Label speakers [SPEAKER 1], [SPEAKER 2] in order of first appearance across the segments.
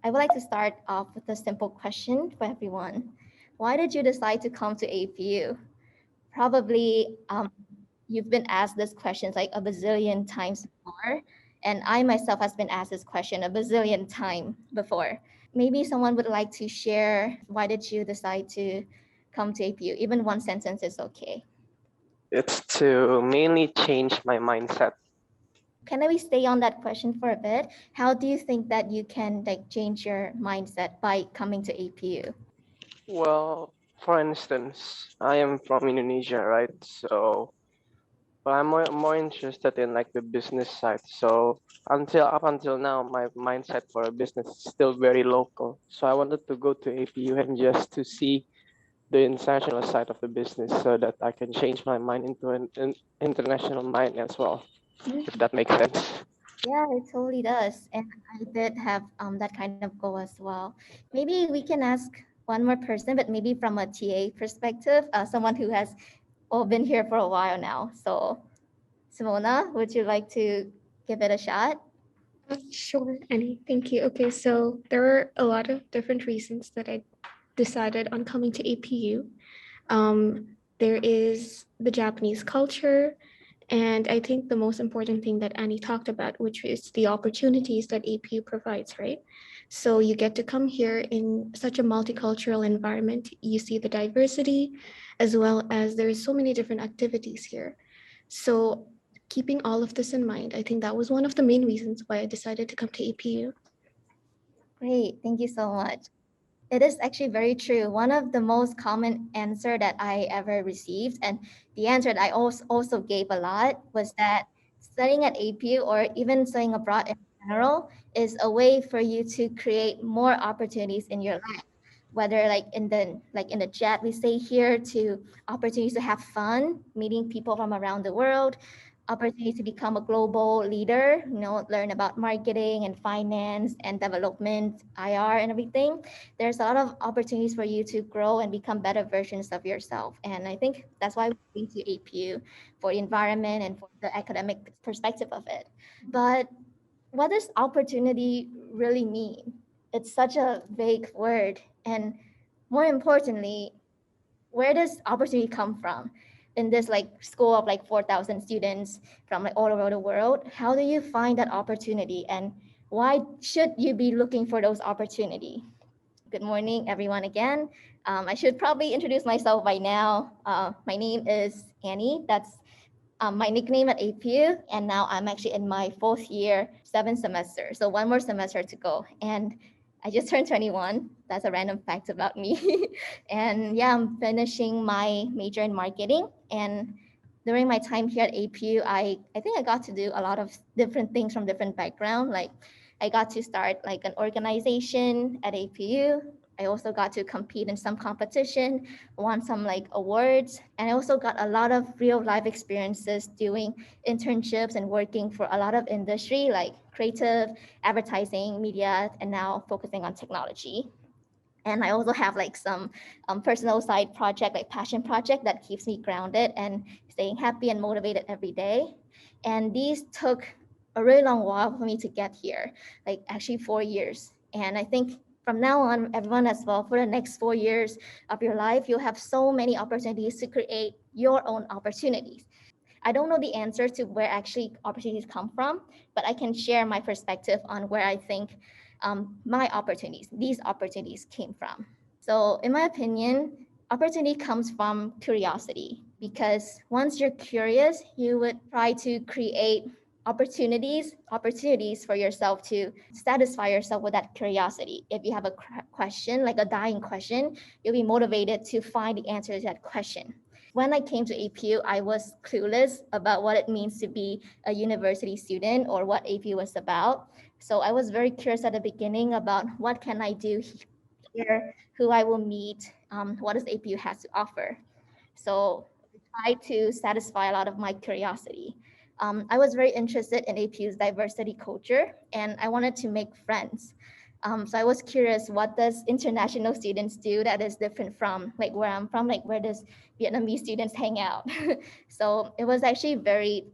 [SPEAKER 1] I would like to start off with a simple question for everyone. Why did you decide to come to APU? Probably you've been asked this question like a bazillion times before, and I myself has been asked this question a bazillion times before. Maybe someone would like to share why did you decide to come to APU? Even one sentence is okay.
[SPEAKER 2] It's to mainly change my mindset.
[SPEAKER 1] Can we stay on that question for a bit? How do you think that you can change your mindset by coming to APU?
[SPEAKER 2] Well, for instance, I am from Indonesia, right? So, but I'm more interested in like the business side. So up until now, my mindset for a business is still very local. So I wanted to go to APU and just to see the international side of the business so that I can change my mind into an international mind as well, if that makes sense.
[SPEAKER 1] Yeah, it totally does. And I did have that kind of goal as well. Maybe we can ask one more person, but maybe from a TA perspective, someone who has been here for a while now. So, Simona, would you like to give it a shot?
[SPEAKER 3] Sure, Annie. Thank you. Okay, so there are a lot of different reasons that I decided on coming to APU. There is the Japanese culture, and I think the most important thing that Annie talked about, which is the opportunities that APU provides, right? So you get to come here in such a multicultural environment. You see the diversity, as well as there's so many different activities here. So keeping all of this in mind, I think that was one of the main reasons why I decided to come to APU.
[SPEAKER 1] Great, thank you so much. It is actually very true. One of the most common answer that I ever received, and the answer that I also gave a lot, was that studying at APU or even studying abroad in general is a way for you to create more opportunities in your life. Whether in the chat we say here to opportunities to have fun, meeting people from around the world, opportunities to become a global leader, learn about marketing and finance and development, IR and everything. There's a lot of opportunities for you to grow and become better versions of yourself. And I think that's why we came to APU, for the environment and for the academic perspective of it. But what does opportunity really mean? It's such a vague word. And more importantly, where does opportunity come from? In this school of 4,000 students from all over the world, how do you find that opportunity, and why should you be looking for those opportunity? Good morning, everyone, again. I should probably introduce myself by now. My name is Annie. That's my nickname at APU, and now I'm actually in my fourth year, seventh semester. So one more semester to go. And I just turned 21. That's a random fact about me. And yeah, I'm finishing my major in marketing. And during my time here at APU, I think I got to do a lot of different things from different backgrounds. Like I got to start an organization at APU. I also got to compete in some competition, won some awards, and I also got a lot of real life experiences doing internships and working for a lot of industry like creative, advertising, media, and now focusing on technology. And I also have some personal side project, like passion project that keeps me grounded and staying happy and motivated every day. And these took a really long while for me to get here, like actually 4 years. And I think from now on, everyone as well, for the next 4 years of your life, you'll have so many opportunities to create your own opportunities. I don't know the answer to where actually opportunities come from, but I can share my perspective on where I think these opportunities came from. So in my opinion, opportunity comes from curiosity, because once you're curious, you would try to create opportunities for yourself to satisfy yourself with that curiosity. If you have a question, like a dying question, you'll be motivated to find the answer to that question. When I came to APU, I was clueless about what it means to be a university student or what APU was about. So I was very curious at the beginning about what can I do here, who I will meet, what does APU has to offer. So I tried to satisfy a lot of my curiosity. I was very interested in APU's diversity culture, and I wanted to make friends. So I was curious, what does international students do that is different from where I'm from, where does Vietnamese students hang out? So it was actually very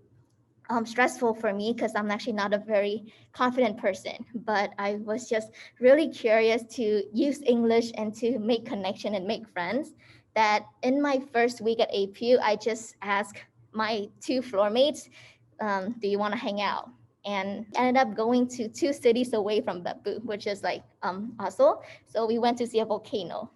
[SPEAKER 1] stressful for me because I'm actually not a very confident person, but I was just really curious to use English and to make connection and make friends. That in my first week at APU, I just asked my two floor mates, do you want to hang out? And ended up going to 2 cities away from Beppu, which is like Oslo. So we went to see a volcano.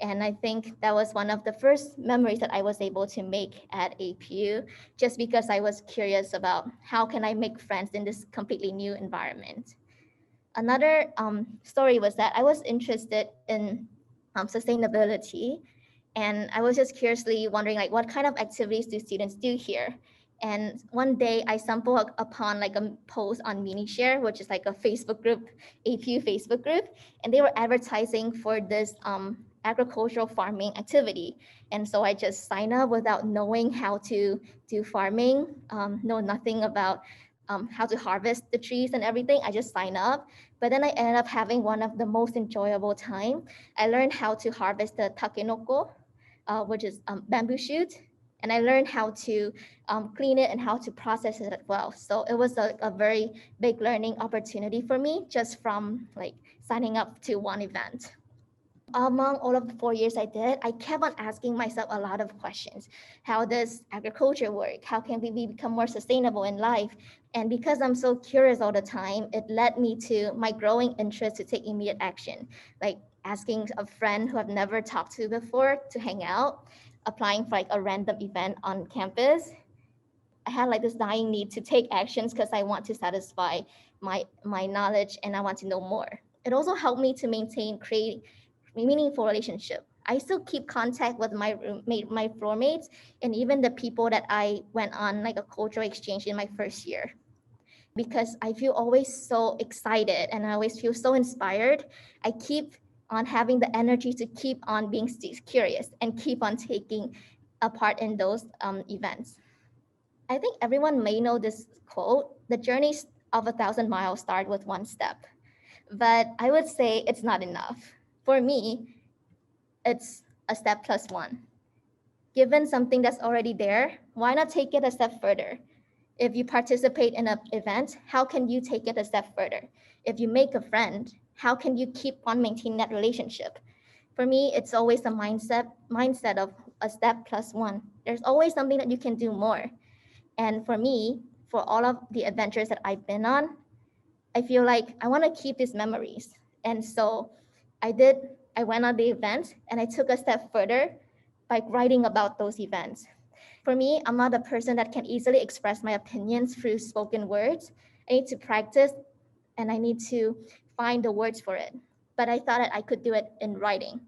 [SPEAKER 1] And I think that was one of the first memories that I was able to make at APU, just because I was curious about how can I make friends in this completely new environment. Another story was that I was interested in sustainability, and I was just curiously wondering like what kind of activities do students do here. And one day I stumbled upon like a post on MiniShare, which is like a Facebook group, APU Facebook group, and they were advertising for this agricultural farming activity. And so I just signed up without knowing how to do farming, know nothing about how to harvest the trees and everything. I just signed up, but then I ended up having one of the most enjoyable time. I learned how to harvest the takenoko, which is bamboo shoot, and I learned how to clean it and how to process it as well. So it was a very big learning opportunity for me just from like signing up to one event. Among all of the 4 years I did, I kept on asking myself a lot of questions. How does agriculture work? How can we become more sustainable in life? And because I'm so curious all the time, it led me to my growing interest to take immediate action, like asking a friend who I've never talked to before to hang out, applying for like a random event on campus. I had like this dying need to take actions because I want to satisfy my knowledge and I want to know more. It also helped me to maintain create meaningful relationship. I still keep contact with my roommate, my floor mates, and even the people that I went on like a cultural exchange in my first year. Because I feel always so excited and I always feel so inspired. I keep on having the energy to keep on being curious and keep on taking a part in those events. I think everyone may know this quote, the journey of 1,000 miles start with one step. But I would say it's not enough. For me, it's a step plus one. Given something that's already there, why not take it a step further? If you participate in an event, how can you take it a step further? If you make a friend, how can you keep on maintaining that relationship? For me, it's always a mindset of a step plus one. There's always something that you can do more. And for me, for all of the adventures that I've been on, I feel like I want to keep these memories. And so I went on the event and I took a step further by writing about those events. For me, I'm not a person that can easily express my opinions through spoken words. I need to practice and I need to find the words for it. But I thought that I could do it in writing.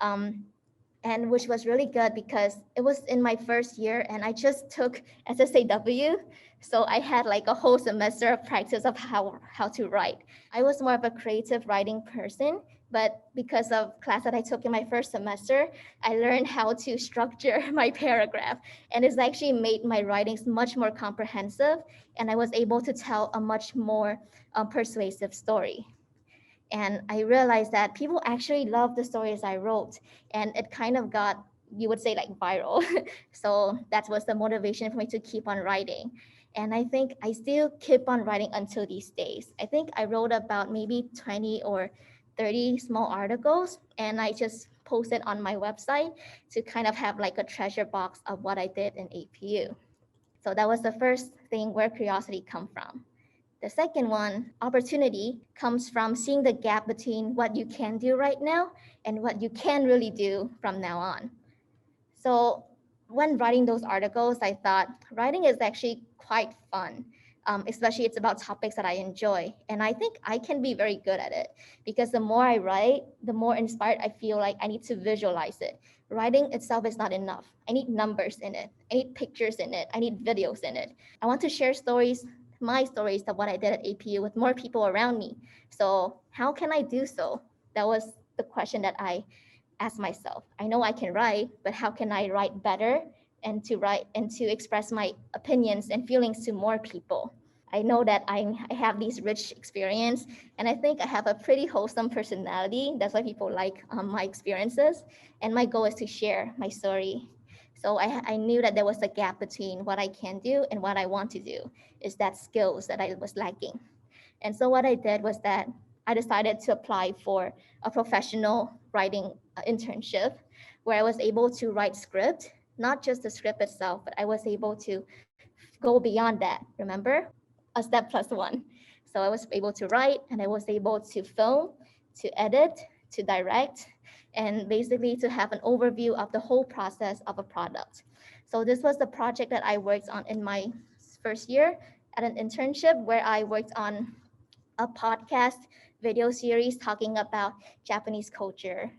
[SPEAKER 1] And which was really good because it was in my first year and I just took SSAW. So I had like a whole semester of practice of how to write. I was more of a creative writing person, but because of class that I took in my first semester, I learned how to structure my paragraph. And it's actually made my writings much more comprehensive. And I was able to tell a much more persuasive story. And I realized that people actually love the stories I wrote, and it kind of got, you would say, like viral. So that was the motivation for me to keep on writing. And I think I still keep on writing until these days. I think I wrote about maybe 20 or 30 small articles, and I just posted on my website to kind of have like a treasure box of what I did in APU. So that was the first thing where curiosity come from. The second one, opportunity, comes from seeing the gap between what you can do right now and what you can really do from now on. So when writing those articles, I thought writing is actually quite fun, especially it's about topics that I enjoy. And I think I can be very good at it because the more I write, the more inspired I feel like I need to visualize it. Writing itself is not enough. I need numbers in it. I need pictures in it. I need videos in it. I want to share stories, my stories of what I did at APU with more people around me. So how can I do so? That was the question that I asked myself. I know I can write, but how can I write better and to write and to express my opinions and feelings to more people? I know that I have these rich experience, and I think I have a pretty wholesome personality. That's why people like my experiences. And my goal is to share my story. So I knew that there was a gap between what I can do and what I want to do, is that skills that I was lacking. And so what I did was that I decided to apply for a professional writing internship where I was able to write script, not just the script itself, but I was able to go beyond that. Remember? A step plus one. So I was able to write and I was able to film, to edit, to direct, and basically to have an overview of the whole process of a product. So this was the project that I worked on in my first year at an internship where I worked on a podcast video series talking about Japanese culture.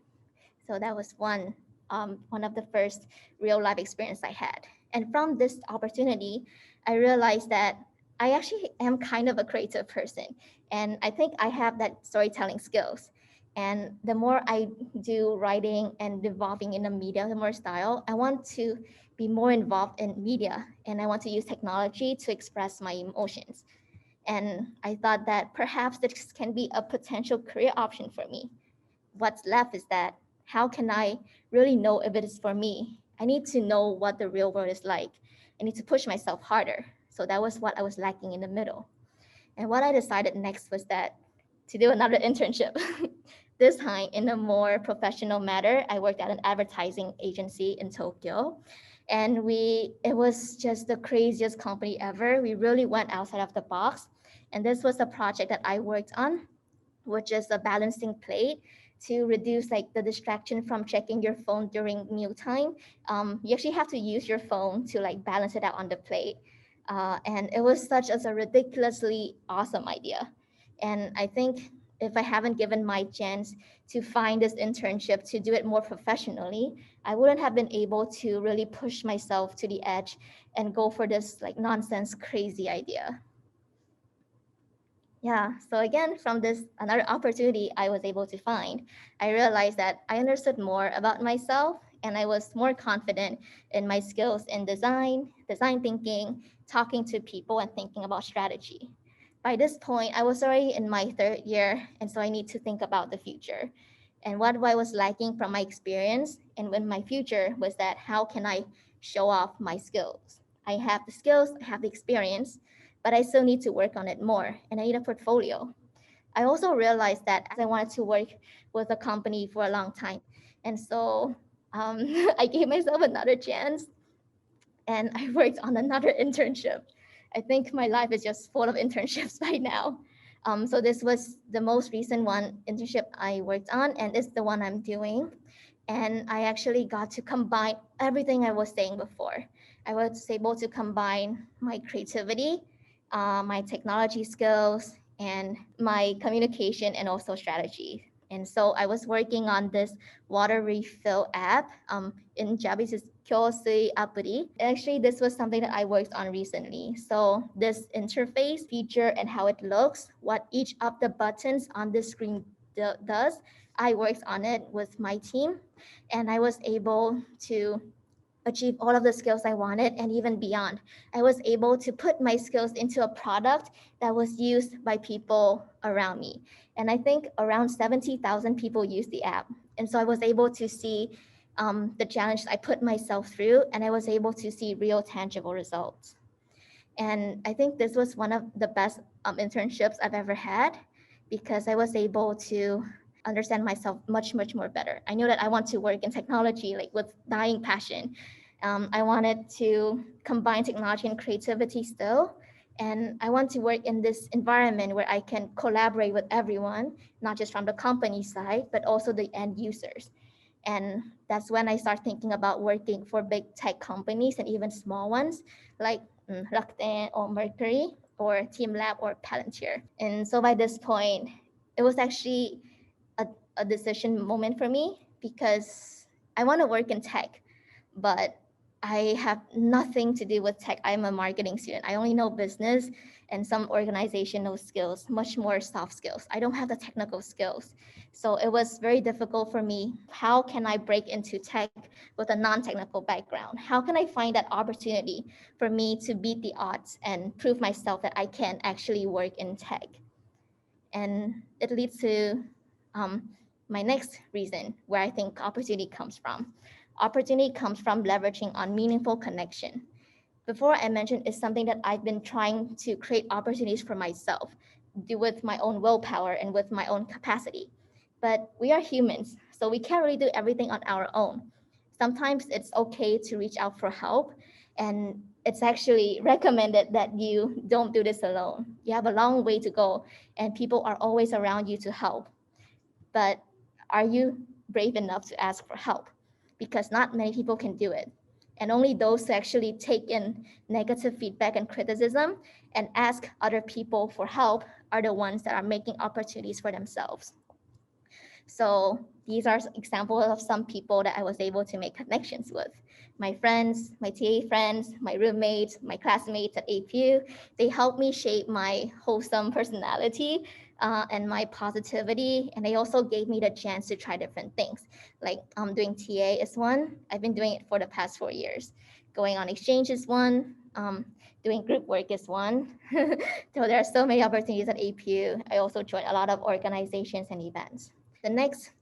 [SPEAKER 1] So that was one of the first real life experience I had. And from this opportunity, I realized that I actually am kind of a creative person, and I think I have that storytelling skills. And the more I do writing and evolving in the media, the more style, I want to be more involved in media, and I want to use technology to express my emotions. And I thought that perhaps this can be a potential career option for me. What's left is that how can I really know if it is for me? I need to know what the real world is like. I need to push myself harder. So that was what I was lacking in the middle. And what I decided next was that to do another internship. This time in a more professional matter, I worked at an advertising agency in Tokyo. And it was just the craziest company ever. We really went outside of the box. And this was a project that I worked on, which is a balancing plate to reduce like the distraction from checking your phone during mealtime. You actually have to use your phone to like balance it out on the plate. And it was such as a ridiculously awesome idea. And I think if I haven't given my chance to find this internship to do it more professionally, I wouldn't have been able to really push myself to the edge and go for this like nonsense crazy idea. Yeah, so again, from this another opportunity I was able to find, I realized that I understood more about myself and I was more confident in my skills in design thinking, talking to people, and thinking about strategy. By this point, I was already in my third year, and so I need to think about the future. And what I was lacking from my experience and in my future was that how can I show off my skills? I have the skills, I have the experience, but I still need to work on it more, and I need a portfolio. I also realized that I wanted to work with a company for a long time. And so I gave myself another chance and I worked on another internship. I think my life is just full of internships right now. So this was the most recent one internship I worked on, and it's the one I'm doing. And I actually got to combine everything I was saying before. I was able to combine my creativity, my technology skills, and my communication and also strategy. And so I was working on this water refill app. In Japanese, it's kyosui apuri. Actually, this was something that I worked on recently. So this interface feature and how it looks, what each of the buttons on the screen does, I worked on it with my team, and I was able to achieve all of the skills I wanted and even beyond. I was able to put my skills into a product that was used by people around me. And I think around 70,000 people use the app. And so I was able to see the challenge I put myself through, and I was able to see real tangible results. And I think this was one of the best internships I've ever had because I was able to understand myself much, much more better. I knew that I want to work in technology, like with dying passion. I wanted to combine technology and creativity still. And I want to work in this environment where I can collaborate with everyone, not just from the company side, but also the end users. And that's when I start thinking about working for big tech companies and even small ones like Rakuten or Mercury or Team Lab or Palantir. And so by this point, it was actually a decision moment for me because I want to work in tech, but I have nothing to do with tech. I'm a marketing student. I only know business and some organizational skills, much more soft skills. I don't have the technical skills. So it was very difficult for me. How can I break into tech with a non-technical background? How can I find that opportunity for me to beat the odds and prove myself that I can actually work in tech? And it leads to my next reason where I think opportunity comes from, Opportunity comes from leveraging on meaningful connection. Before I mentioned, it's something that I've been trying to create opportunities for myself, do with my own willpower and with my own capacity. But we are humans, so we can't really do everything on our own. Sometimes it's okay to reach out for help, and it's actually recommended that you don't do this alone. You have a long way to go, and people are always around you to help. But are you brave enough to ask for help? Because not many people can do it. And only those who actually take in negative feedback and criticism and ask other people for help are the ones that are making opportunities for themselves. So these are examples of some people that I was able to make connections with. My friends, my TA friends, my roommates, my classmates at APU, they helped me shape my wholesome personality and my positivity. And they also gave me the chance to try different things. Like doing TA is one. I've been doing it for the past 4 years. Going on exchange is one. Doing group work is one. So there are so many opportunities at APU. I also joined a lot of organizations and events. The next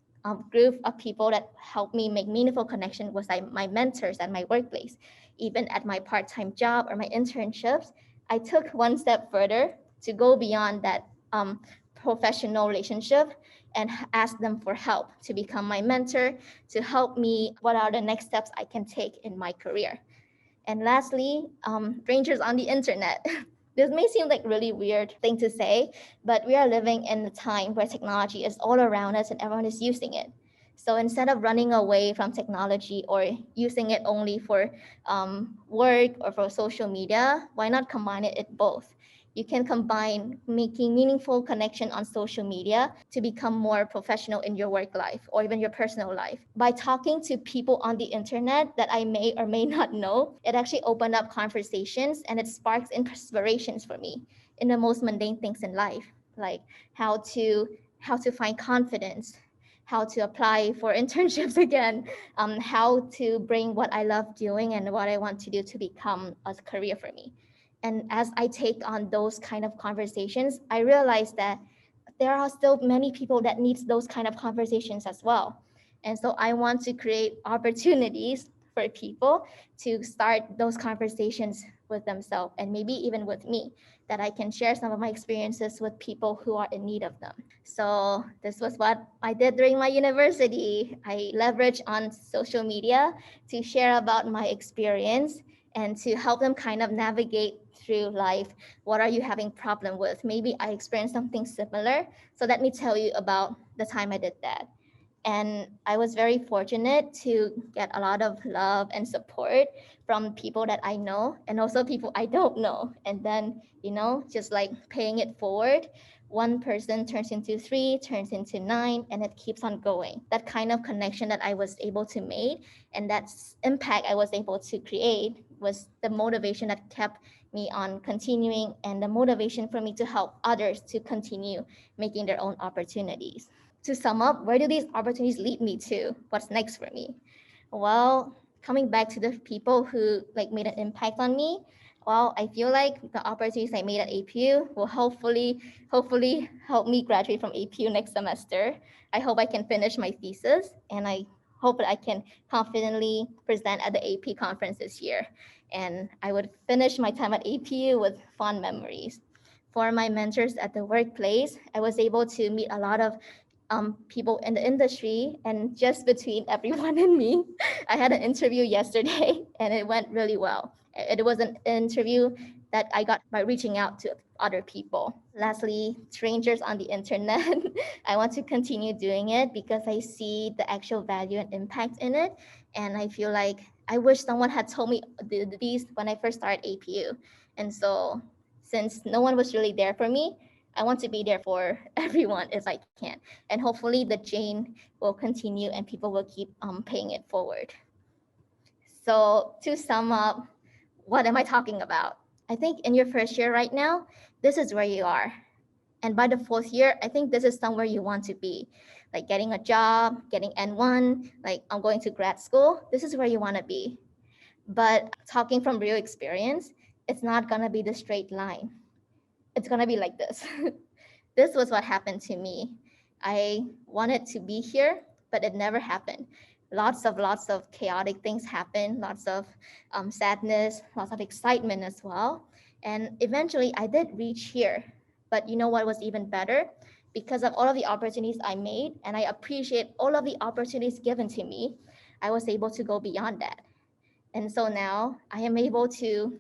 [SPEAKER 1] group of people that helped me make meaningful connection was like my mentors at my workplace. Even at my part-time job or my internships, I took one step further to go beyond that professional relationship and ask them for help to become my mentor, to help me what are the next steps I can take in my career. And lastly, strangers on the internet. This may seem like really weird thing to say, but we are living in a time where technology is all around us and everyone is using it. So instead of running away from technology or using it only for work or for social media, why not combine it both? You can combine making meaningful connection on social media to become more professional in your work life or even your personal life. By talking to people on the internet that I may or may not know, it actually opened up conversations and it sparks inspirations for me in the most mundane things in life, like how to find confidence, how to apply for internships again, how to bring what I love doing and what I want to do to become a career for me. And as I take on those kind of conversations, I realize that there are still many people that needs those kind of conversations as well. And so I want to create opportunities for people to start those conversations with themselves and maybe even with me, that I can share some of my experiences with people who are in need of them. So this was what I did during my university. I leveraged on social media to share about my experience and to help them kind of navigate through life. What are you having problem with? Maybe I experienced something similar. So let me tell you about the time I did that. And I was very fortunate to get a lot of love and support from people that I know and also people I don't know. And then, just like paying it forward, one person turns into 3, turns into 9, and it keeps on going. That kind of connection that I was able to make and that impact I was able to create was the motivation that kept me on continuing and the motivation for me to help others to continue making their own opportunities. To sum up, where do these opportunities lead me to? What's next for me? Well, coming back to the people who made an impact on me, well, I feel like the opportunities I made at APU will hopefully help me graduate from APU next semester. I hope I can finish my thesis, and I hope that I can confidently present at the AP conference this year. And I would finish my time at APU with fond memories. For my mentors at the workplace, I was able to meet a lot of people in the industry, and just between everyone and me, I had an interview yesterday and it went really well. It was an interview that I got by reaching out to other people. Lastly, strangers on the internet. I want to continue doing it because I see the actual value and impact in it. And I feel like I wish someone had told me these when I first started APU. And so since no one was really there for me, I want to be there for everyone if I can. And hopefully the chain will continue and people will keep paying it forward. So to sum up, what am I talking about? I think in your first year right now, this is where you are. And by the 4th year, I think this is somewhere you want to be. Like getting a job, getting N1, like I'm going to grad school, this is where you want to be. But talking from real experience, it's not gonna be the straight line. It's gonna be like this. This was what happened to me. I wanted to be here, but it never happened. lots of chaotic things happen, lots of sadness, lots of excitement as well. And eventually I did reach here. But you know what was even better? Because of all of the opportunities I made, and I appreciate all of the opportunities given to me, I was able to go beyond that. And so now I am able to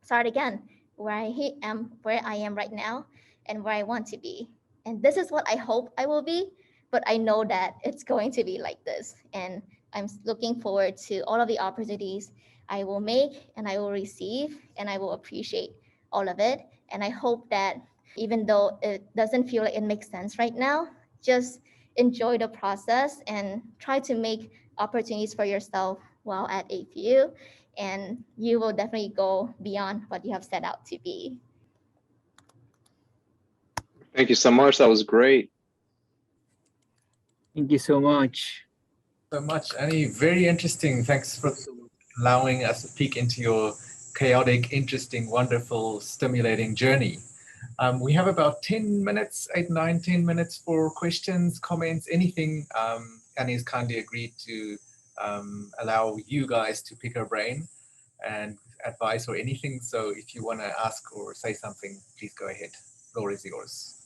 [SPEAKER 1] start again where I am right now and where I want to be. And this is what I hope I will be, but I know that it's going to be like this. And I'm looking forward to all of the opportunities I will make and I will receive, and I will appreciate all of it. And I hope that even though it doesn't feel like it makes sense right now, just enjoy the process and try to make opportunities for yourself while at APU, and you will definitely go beyond what you have set out to be.
[SPEAKER 4] Thank you so much. That was great.
[SPEAKER 5] Thank you so much.
[SPEAKER 6] So much, Annie. Very interesting. Thanks for allowing us a peek into your chaotic, interesting, wonderful, stimulating journey. We have about 10 minutes, 8, 9, 10 minutes for questions, comments, anything. Annie's kindly agreed to allow you guys to pick her brain and advice or anything. So if you want to ask or say something, please go ahead. The floor is yours.